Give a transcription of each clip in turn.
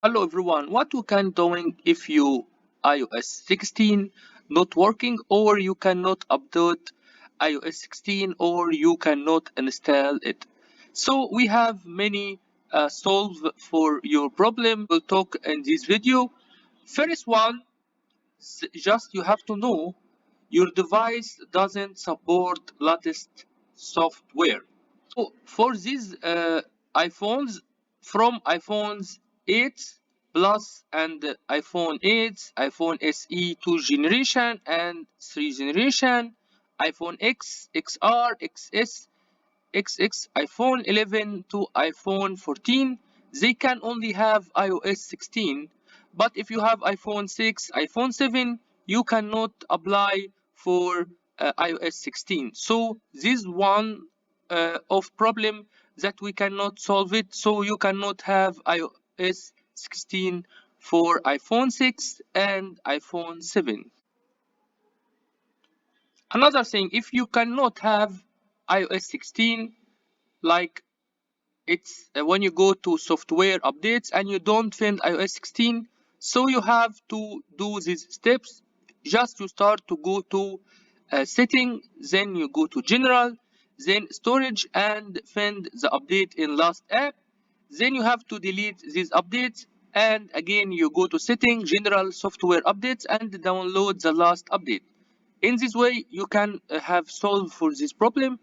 Hello everyone, what you can doing if you iOS 16 not working or you cannot update iOS 16 or you cannot install it. So we have many solve for your problem. We'll talk in this video. First one, just you have to know your device doesn't support latest software. So for these iPhones, from iPhones 8 Plus and iPhone 8, iPhone SE 2 generation and 3 generation, iPhone X, XR, XS, XX, iPhone 11 to iPhone 14, they can only have iOS 16. But if you have iPhone 6, iPhone 7, you cannot apply for iOS 16. So this one of problem that we cannot solve it. So you cannot have iOS 16 for iPhone 6 and iPhone 7. Another thing, if you cannot have iOS 16, like it's when you go to software updates and you don't find iOS 16, so you have to do these steps. Just you start to go to setting, then you go to general, then storage and find the update in last app. Then you have to delete these updates and again you go to setting, general, software updates and download the last update. In this way you can have solved for this problem.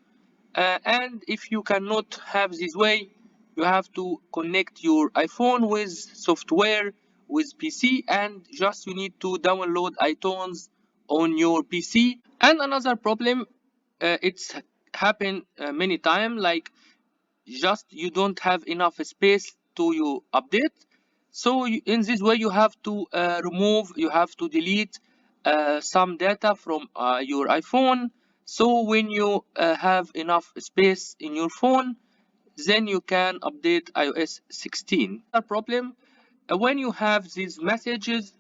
And if you cannot have this way, you have to connect your iPhone with software with PC and just you need to download iTunes on your PC. And another problem, it's happened many times, like just you don't have enough space to you update. So in this way you have to remove, you have to delete some data from your iPhone. So when you have enough space in your phone, then you can update iOS 16. A problem, when you have these messages,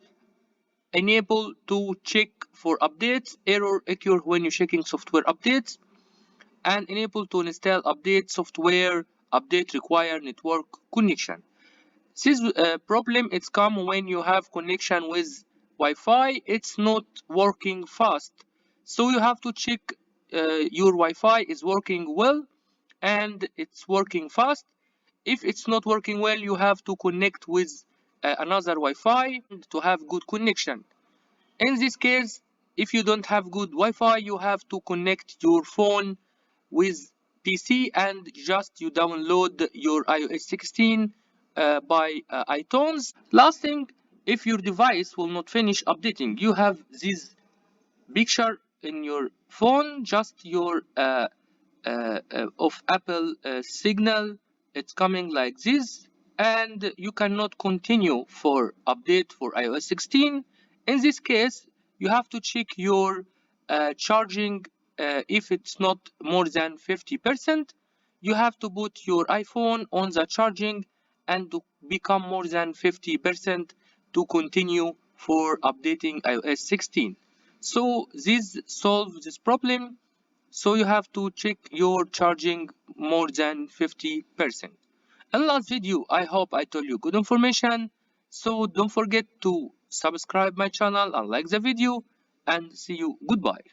enable to check for updates, error occur when you're checking software updates, and enable to install update software, update require network connection. This problem it's come when you have connection with Wi-Fi, it's not working fast. So you have to check your Wi-Fi is working well and it's working fast. If it's not working well, you have to connect with another Wi-Fi to have good connection. In this case, if you don't have good Wi-Fi, you have to connect your phone with PC and just you download your iOS 16 by iTunes. Last thing, if your device will not finish updating, you have this picture in your phone, just your of Apple signal, it's coming like this, and you cannot continue for update for iOS 16. In this case, you have to check your charging. If it's not more than 50%, you have to put your iPhone on the charging and to become more than 50% to continue for updating iOS 16. So this solves this problem. So you have to check your charging more than 50%. And last video, I hope I told you good information. So don't forget to subscribe my channel and like the video and see you. Goodbye.